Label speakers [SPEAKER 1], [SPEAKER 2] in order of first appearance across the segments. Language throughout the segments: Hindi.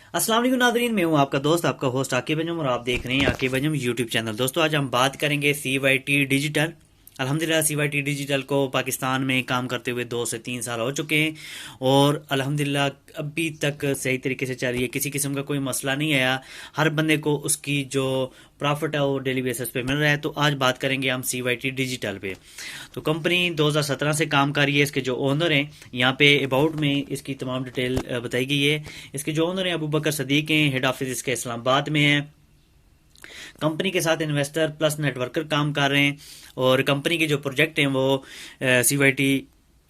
[SPEAKER 1] अस्सलाम वालेकुम नादरीन, मैं हूं आपका दोस्त आपका होस्ट आकिब अंजुम और आप देख रहे हैं आकिब अंजुम यूट्यूब चैनल। दोस्तों आज हम बात करेंगे CYT डिजिटल। अल्हम्दुलिल्लाह CYT डिजिटल को पाकिस्तान में काम करते हुए 2 से 3 साल हो चुके हैं और अल्हम्दुलिल्लाह अभी तक सही तरीके से चल रही है, किसी किस्म का कोई मसला नहीं आया। हर बंदे को उसकी जो प्रॉफिट है वो डेली बेसिस पे मिल रहा है। तो आज बात करेंगे हम CYT डिजिटल पे। तो कंपनी 2017 से काम कर रही है। इसके जो ओनर हैं यहाँ पे अबाउट में इसकी तमाम डिटेल बताई गई है। इसके जो ओनर हैं अबू बकर सदीक हैं, हेड ऑफिस इसके इस्लामाबाद में है। कंपनी के साथ इन्वेस्टर प्लस नेटवर्कर काम कर रहे हैं और कंपनी के जो प्रोजेक्ट हैं वो CYT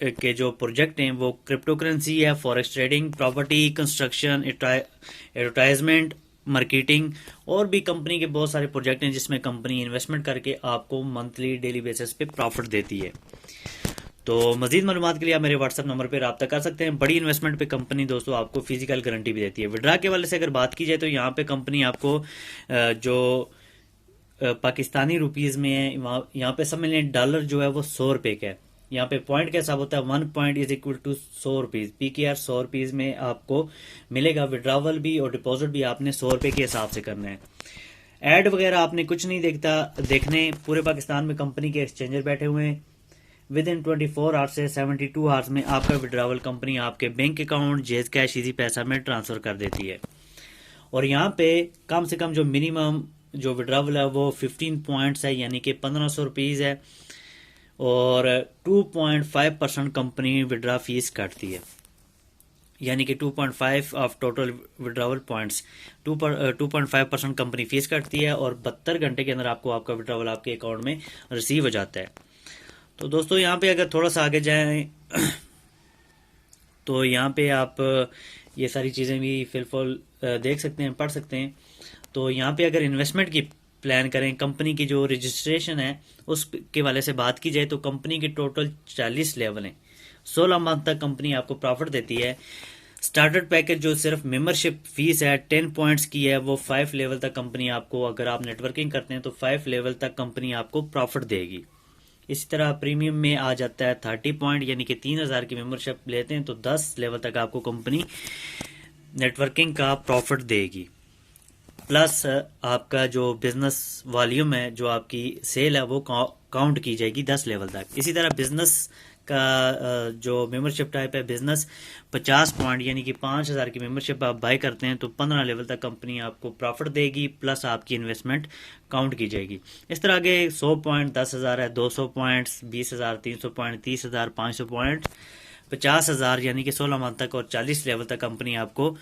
[SPEAKER 1] के जो प्रोजेक्ट हैं वो क्रिप्टो करेंसी है, forex trading, property, construction, advertisement, marketing और भी कंपनी के बहुत सारे प्रोजेक्ट हैं जिसमें कंपनी इन्वेस्टमेंट करके आपको मंथली डेली बेसिस पे प्रॉफिट देती है। तो मजीद मालूमात के लिए आप मेरे व्हाट्सअप नंबर पर रब्ता कर सकते हैं। बड़ी इन्वेस्टमेंट पे कंपनी दोस्तों आपको फिजिकल गारंटी भी देती है। विड्रा के वाले से अगर बात की जाए तो यहाँ पे कंपनी आपको जो पाकिस्तानी रुपीज़ में है, यहाँ पे समझ लें डॉलर जो है वो 100 रुपये का है। यहाँ पे पॉइंट कैसा होता है, 1 point is equal to 100 rupees. PKR 100 rupees में आपको मिलेगा। विड्रावल भी और डिपॉजिट भी आपने 100 रुपये के हिसाब से करना है। ऐड वगैरह आपने कुछ नहीं देखने। पूरे पाकिस्तान में कंपनी के एक्सचेंजर बैठे हुए हैं। विद इन 24 आवर्स से 72 आवर्स में आपका विड्रावल कंपनी आपके बैंक अकाउंट जेज कैश इजी पैसा में ट्रांसफ़र कर देती है। और यहाँ पे कम से कम जो मिनिमम जो विड्रावल है वो 15 पॉइंट्स है, यानी कि 1500 रुपीज़ है और 2.5% कंपनी विड्रा फीस काटती है, यानी कि 2.5 of total withdrawal points 2.5% company fees काटती है और 72 घंटे के अंदर आपको आपका विड्रावल आपके अकाउंट में रिसीव हो जाता है। तो दोस्तों यहाँ पे अगर थोड़ा सा आगे जाएं तो यहाँ पे आप ये सारी चीज़ें भी फिलहाल देख सकते हैं, पढ़ सकते हैं। तो यहाँ पे अगर इन्वेस्टमेंट की प्लान करें, कंपनी की जो रजिस्ट्रेशन है उसके वाले से बात की जाए तो कंपनी के टोटल 40 लेवल हैं। 16 मंथ तक कंपनी आपको प्रॉफिट देती है। स्टार्टर पैकेज जो सिर्फ मेंबरशिप फीस है 10 पॉइंट्स की है, वो 5 लेवल तक कंपनी आपको, अगर आप नेटवर्किंग करते हैं तो 5 लेवल तक कंपनी आपको प्रॉफिट देगी। इसी तरह प्रीमियम में आ जाता है 30 पॉइंट, यानी कि 3000 की मेंबरशिप लेते हैं तो 10 लेवल तक आपको कंपनी नेटवर्किंग का प्रॉफिट देगी। प्लस आपका जो बिजनेस वॉल्यूम है, जो आपकी सेल है, वो काउंट की जाएगी 10 लेवल तक। इसी तरह बिजनेस का जो मेंबरशिप टाइप है बिजनेस, 50 पॉइंट यानी कि 5000 की मेंबरशिप आप बाय करते हैं तो 15 लेवल तक कंपनी आपको प्रॉफिट देगी, प्लस आपकी इन्वेस्टमेंट काउंट की जाएगी। इस तरह आगे 100 पॉइंट 10,000 है, 200 पॉइंट्स 20,000, 300 पॉइंट 30,000, 500 पॉइंट 50,000 यानी कि 16 मंथ तक और 40 लेवल तक कंपनी आपको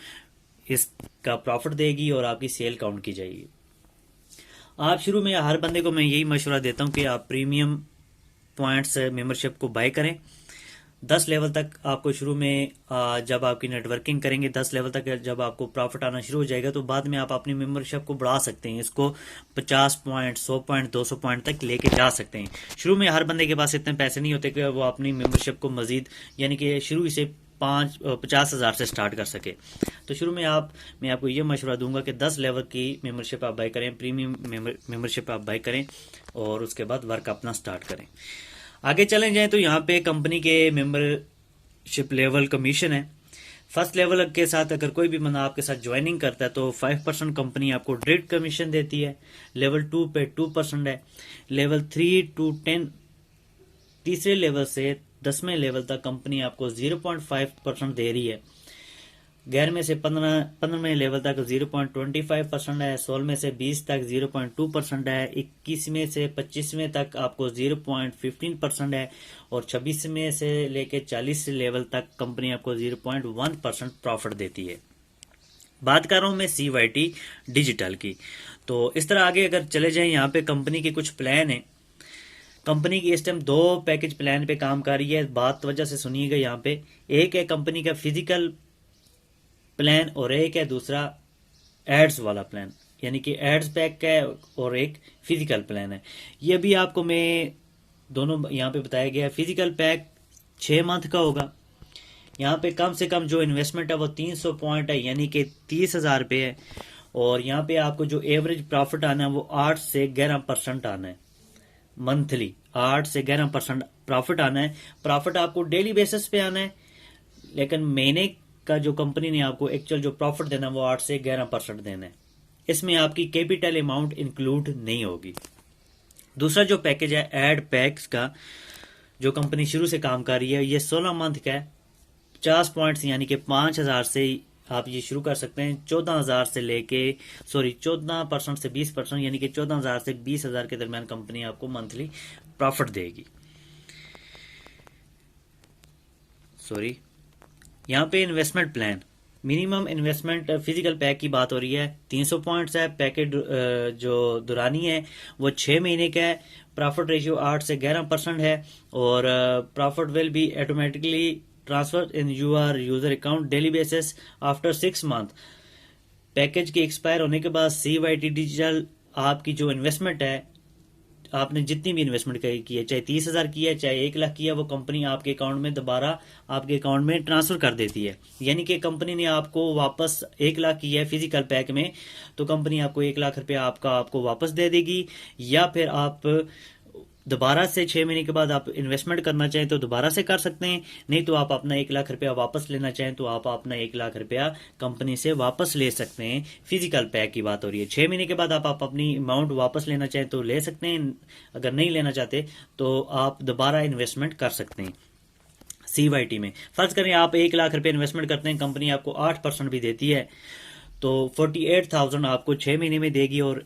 [SPEAKER 1] इसका प्रॉफिट देगी और आपकी सेल काउंट की जाएगी। आप शुरू में हर बंदे को मैं यही मशवरा देता हूँ कि आप प्रीमियम पॉइंट्स मेंबरशिप को बाय करें। 10 लेवल तक आपको शुरू में जब आपकी नेटवर्किंग करेंगे 10 लेवल तक जब आपको प्रॉफिट आना शुरू हो जाएगा तो बाद में आप अपनी मेंबरशिप को बढ़ा सकते हैं। इसको 50 पॉइंट 100 पॉइंट 200 पॉइंट तक लेके जा सकते हैं। शुरू में हर बंदे के पास इतने पैसे नहीं होते कि वो अपनी मेंबरशिप को मजीद, यानी कि शुरू से 50,000 से स्टार्ट कर सके। तो शुरू में मैं आपको ये मशवरा दूंगा कि 10 लेवल की मेंबरशिप आप बाय करें, प्रीमियम मेंबरशिप आप बाय करें और उसके बाद वर्क अपना स्टार्ट करें। आगे चले जाएं तो यहाँ पे कंपनी के मेंबरशिप लेवल कमीशन है। फर्स्ट लेवल के साथ अगर कोई भी बंदा आपके साथ ज्वाइनिंग करता है तो 5% कंपनी आपको डायरेक्ट कमीशन देती है। लेवल 2 पे 2% है। लेवल 3 to 10 तीसरे लेवल से 10वें लेवल तक कंपनी आपको 0.5% दे रही है। 11वें से 15वें लेवल तक 0.25% है। 16वें से 20 तक 0.2% है। 21वें से 25वें तक आपको 0.15% है और 26वें से लेकर 40 लेवल तक कंपनी आपको 0.1% प्रॉफिट देती है। बात कर रहा हूं मैं CYT डिजिटल की। तो इस तरह आगे अगर चले जाएं, यहाँ पे कंपनी के कुछ प्लान है। कंपनी की इस टाइम 2 पैकेज प्लान पे काम कर रही है। बात वजह से सुनिएगा, यहाँ पे एक है कंपनी का फिजिकल प्लान और एक है दूसरा एड्स वाला प्लान, यानी कि एड्स पैक का है और एक फिजिकल प्लान है। ये भी आपको मैं दोनों यहाँ पे बताया गया है। फिजिकल पैक 6 मंथ का होगा। यहाँ पे कम से कम जो इन्वेस्टमेंट है वो 300 पॉइंट है, यानी कि 30,000 रुपये है और यहाँ पे आपको जो एवरेज प्रॉफिट आना है वो 8 से 11% आना है। मंथली 8 से 11% प्रॉफिट आना है। प्रॉफिट आपको डेली बेसिस पे आना है, लेकिन महीने का जो कंपनी ने आपको एक्चुअल जो प्रॉफिट देना वो 8 से 11% देना है। इसमें आपकी कैपिटल अमाउंट इंक्लूड नहीं होगी। दूसरा जो पैकेज है एड पैक्स का, जो कंपनी शुरू से काम कर रही है, ये 16 मंथ का है। 50 पॉइंट्स यानी कि 5,000 से आप ये शुरू कर सकते हैं। 14,000 से लेके 14% से 20% यानी कि 14,000 से 20,000 के दरमियान कंपनी आपको मंथली प्रॉफिट देगी। यहाँ पे investment plan, minimum investment physical pack की बात हो रही है। 300 पॉइंट्स है। पैकेज जो दुरानी है वो 6 महीने का है। प्रॉफिट रेशियो 8 से 11% है और profit will be automatically transfer in your user account daily basis after 6 month. Package के एक्सपायर होने के बाद CYT डिजिटल आपकी जो इन्वेस्टमेंट है, आपने जितनी भी इन्वेस्टमेंट की है, चाहे 30,000 की है चाहे 1 लाख की है, वो कंपनी आपके अकाउंट में दोबारा आपके अकाउंट में ट्रांसफर कर देती है। यानी कि कंपनी ने आपको वापस 1 लाख की है फिजिकल पैक में, तो कंपनी आपको 1 लाख रुपया आपको वापस दे देगी। या फिर आप दोबारा से 6 महीने के बाद आप इन्वेस्टमेंट करना चाहें तो दोबारा से कर सकते हैं, नहीं तो आप अपना 1 लाख रुपया वापस लेना चाहें तो आप अपना 1 लाख रुपया कंपनी से वापस ले सकते हैं। फिजिकल पैक की बात हो रही है। 6 महीने के बाद आप अपनी अमाउंट वापस लेना चाहें तो ले सकते हैं, अगर नहीं लेना चाहते तो आप दोबारा इन्वेस्टमेंट कर सकते हैं। CYT में फर्ज करें आप 1 लाख रुपये इन्वेस्टमेंट करते हैं, कंपनी आपको 8% भी देती है, तो 48,000 आपको 6 महीने में देगी और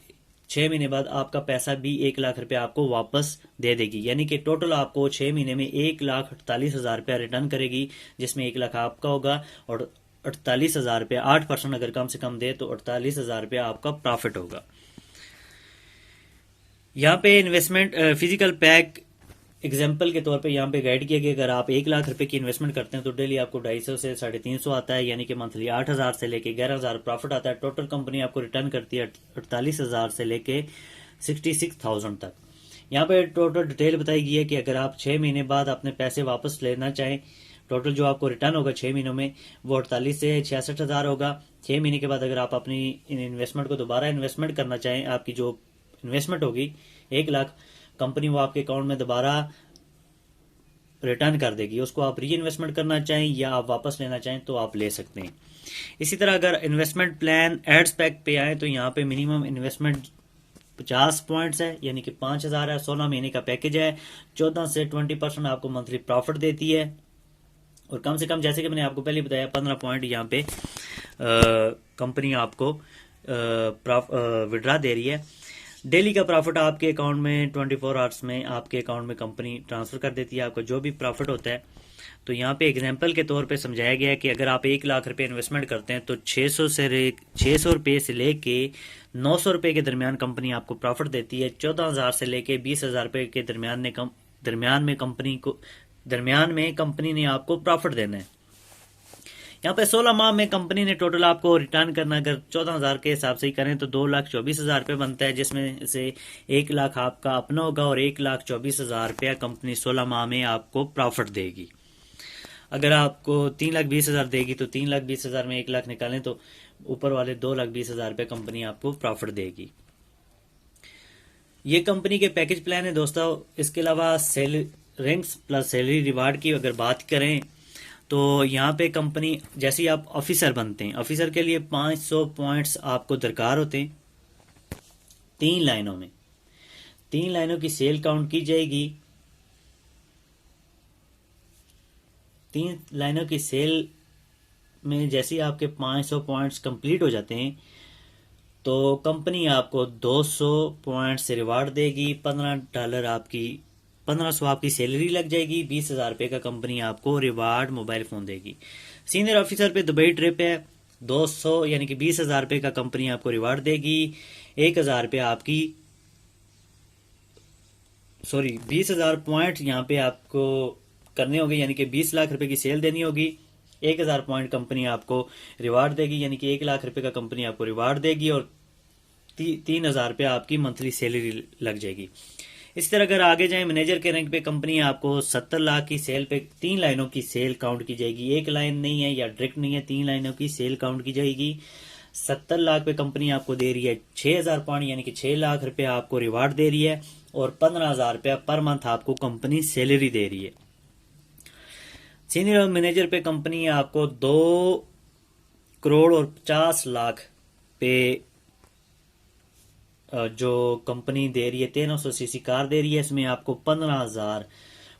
[SPEAKER 1] 6 महीने बाद आपका पैसा भी 1 लाख रुपया आपको वापस दे देगी। यानी कि टोटल आपको 6 महीने में 1,48,000 रुपया रिटर्न करेगी, जिसमें 1 लाख आपका होगा और 48,000 रुपया 8% अगर कम से कम दे तो 48,000 रुपया आपका प्रॉफिट होगा। यहाँ पे इन्वेस्टमेंट फिजिकल पैक एग्जाम्पल के तौर पे यहाँ पे गाइड किया गया, अगर आप 1 लाख रुपए की इन्वेस्टमेंट करते हैं तो डेली आपको 250 से 350 आता है, यानी कि मंथली 8,000 से लेके 11,000 प्रॉफिट आता है। टोटल कंपनी आपको रिटर्न करती है 48,000 से लेके 66,000 तक। यहाँ पे टोटल डिटेल बताई गई है कि अगर आप 6 महीने बाद अपने पैसे वापस लेना चाहें, टोटल जो आपको रिटर्न होगा 6 महीनों में वो 48 से 66,000 होगा। 6 महीने के बाद अगर आप अपनी इन्वेस्टमेंट को दोबारा इन्वेस्टमेंट करना चाहें, आपकी जो इन्वेस्टमेंट होगी 1 लाख, कंपनी वो आपके अकाउंट में दोबारा रिटर्न कर देगी। उसको आप री इन्वेस्टमेंट करना चाहें या आप वापस लेना चाहें तो आप ले सकते हैं। इसी तरह अगर इन्वेस्टमेंट प्लान एड्स पैक पे आए तो यहाँ पे मिनिमम इन्वेस्टमेंट 50 पॉइंट्स है, यानी कि 5,000 है। 16 महीने का पैकेज है। 14 से 20% आपको मंथली प्रॉफिट देती है और कम से कम, जैसे कि मैंने आपको पहले बताया, 15 पॉइंट यहाँ पे कंपनी आपको विड्रा दे रही है। डेली का प्रॉफिट आपके अकाउंट में 24 आवर्स में आपके अकाउंट में कंपनी ट्रांसफर कर देती है। आपका जो भी प्रॉफिट होता है, तो यहाँ पे एग्जांपल के तौर पे समझाया गया है कि अगर आप 1 लाख रुपए इन्वेस्टमेंट करते हैं तो 600 रुपये से लेके 900 रुपये के दरमियान कंपनी आपको प्रॉफिट देती है। 14,000 से लेके 20,000 रुपये के दरमियान में कंपनी ने आपको प्रॉफिट देना है। यहाँ पे 16 माह में कंपनी ने टोटल आपको रिटर्न करना, अगर 14,000 के हिसाब से ही करें तो 2,24,000 रुपये बनता है, जिसमें से 1 लाख आपका अपना होगा और 1,24,000 रुपया कंपनी 16 माह में आपको प्रॉफिट देगी। अगर आपको 3,20,000 देगी तो 3,20,000 में 1 लाख निकालें तो ऊपर वाले 2,20,000 रुपये कंपनी आपको प्रॉफिट देगी। ये कंपनी के पैकेज प्लान है दोस्तों। इसके अलावा रैंक्स प्लस सैलरी रिवार्ड की अगर बात करें तो यहाँ पे कंपनी, जैसे ही आप ऑफिसर बनते हैं, ऑफिसर के लिए 500 पॉइंट्स आपको दरकार होते हैं। 3 लाइनों में 3 लाइनों की सेल काउंट की जाएगी। 3 लाइनों की सेल में जैसे ही आपके 500 पॉइंट्स कंप्लीट हो जाते हैं तो कंपनी आपको 200 पॉइंट्स से रिवार्ड देगी। $15 आपकी 1500 आपकी सैलरी लग जाएगी। 20,000 रुपये का कंपनी आपको रिवार्ड मोबाइल फोन देगी। सीनियर ऑफिसर पे दुबई ट्रिप है, 200 यानी कि 20,000 रुपये का कंपनी आपको रिवार्ड देगी। 1,000 रुपये आपकी 20,000 पॉइंट यहाँ पे आपको करने होंगे, यानी कि 20 लाख रुपए की सेल देनी होगी। 1,000 पॉइंट कंपनी आपको रिवार्ड देगी, यानी कि 1 लाख रुपए का कंपनी आपको रिवार्ड देगी और 3,000 रुपये आपकी मंथली सैलरी लग जाएगी। इसी तरह अगर आगे जाए मैनेजर के रैंक पे, कंपनी आपको 70 लाख की सेल पे 3 लाइनों की सेल काउंट की जाएगी। 1 लाइन नहीं है या डायरेक्ट नहीं है, 3 लाइनों की सेल काउंट की जाएगी। 70 लाख पे कंपनी आपको दे रही है 6,000 पॉइंट, यानी कि 6 लाख रुपए आपको रिवार्ड दे रही है और 15,000 रुपया पर मंथ आपको कंपनी सैलरी दे रही है। सीनियर मैनेजर पे कंपनी आपको 2 करोड़ और 50 लाख पे जो कंपनी दे रही है 1300 सीसी कार दे रही है, इसमें आपको 15,000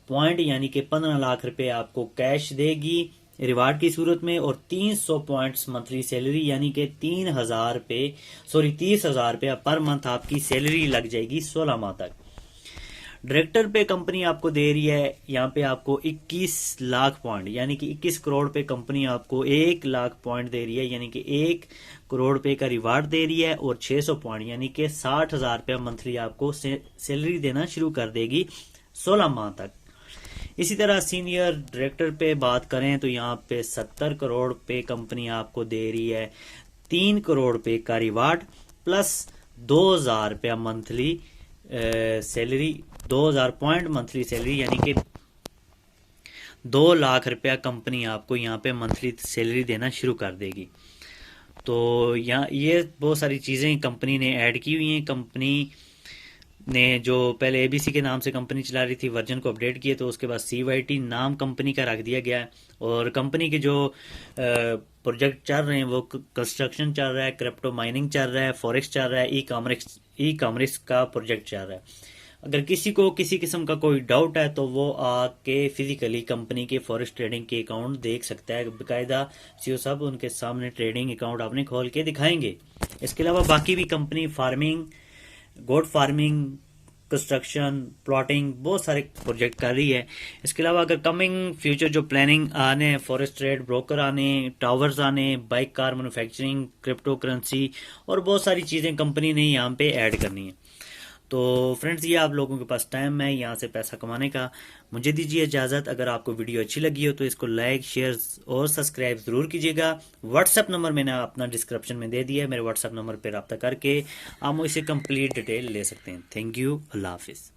[SPEAKER 1] पॉइंट यानी कि 15 लाख रुपए आपको कैश देगी रिवार्ड की सूरत में, और 300 पॉइंट्स मंथली सैलरी यानी कि 30,000 रुपया पर मंथ आपकी सैलरी लग जाएगी 16 माह तक। डायरेक्टर पे कंपनी आपको दे रही है यहाँ पे आपको 21 लाख पॉइंट यानी कि 21 करोड़ पे कंपनी आपको 1 लाख पॉइंट दे रही है, यानी कि 1 करोड़ पे का रिवार्ड दे रही है, और 600 पॉइंट यानी कि 60,000 रुपया मंथली आपको सैलरी देना शुरू कर देगी 16 माह तक। इसी तरह सीनियर डायरेक्टर पे बात करें तो यहाँ पे 70 करोड़ पे कंपनी आपको दे रही है 3 करोड़ पे का रिवार्ड प्लस 2,000 रुपया monthly salary, 2,000 point monthly salary यानी कि 2 लाख रुपया कंपनी आपको यहाँ पे मंथली सैलरी देना शुरू कर देगी। तो यहाँ ये बहुत सारी चीज़ें कंपनी ने ऐड की हुई हैं। कंपनी ने जो पहले एबीसी के नाम से कंपनी चला रही थी, वर्जन को अपडेट किए तो उसके बाद CYT नाम कंपनी का रख दिया गया है, और कंपनी के जो प्रोजेक्ट चल रहे हैं वो कंस्ट्रक्शन चल रहा है, क्रिप्टो माइनिंग चल रहा है, फॉरेक्स चल रहा है, ई कॉमर्स का प्रोजेक्ट चल रहा है। अगर किसी को किसी किस्म का कोई डाउट है तो वो आके फिजिकली कंपनी के फॉरेक्स ट्रेडिंग के अकाउंट देख सकता है, बाकायदा सीईओ साहब उनके सामने ट्रेडिंग अकाउंट आपने खोल के दिखाएंगे। इसके अलावा बाकी भी company farming, goat farming, construction, plotting बहुत सारे प्रोजेक्ट कर रही है। इसके अलावा अगर कमिंग फ्यूचर जो प्लानिंग आने, फॉरेस्ट ट्रेड ब्रोकर आने, टावर्स आने, bike car manufacturing, crypto currency और बहुत सारी चीज़ें कंपनी ने यहाँ पे ऐड करनी है। तो फ्रेंड्स ये आप लोगों के पास टाइम है यहाँ से पैसा कमाने का। मुझे दीजिए इजाज़त। अगर आपको वीडियो अच्छी लगी हो तो इसको लाइक, शेयर और सब्सक्राइब ज़रूर कीजिएगा। व्हाट्सएप नंबर मैंने अपना डिस्क्रिप्शन में दे दिया है, मेरे व्हाट्सएप नंबर पर रब्ता करके आप मुझसे कंप्लीट डिटेल ले सकते हैं। थैंक यू, अल्लाह हाफिज़।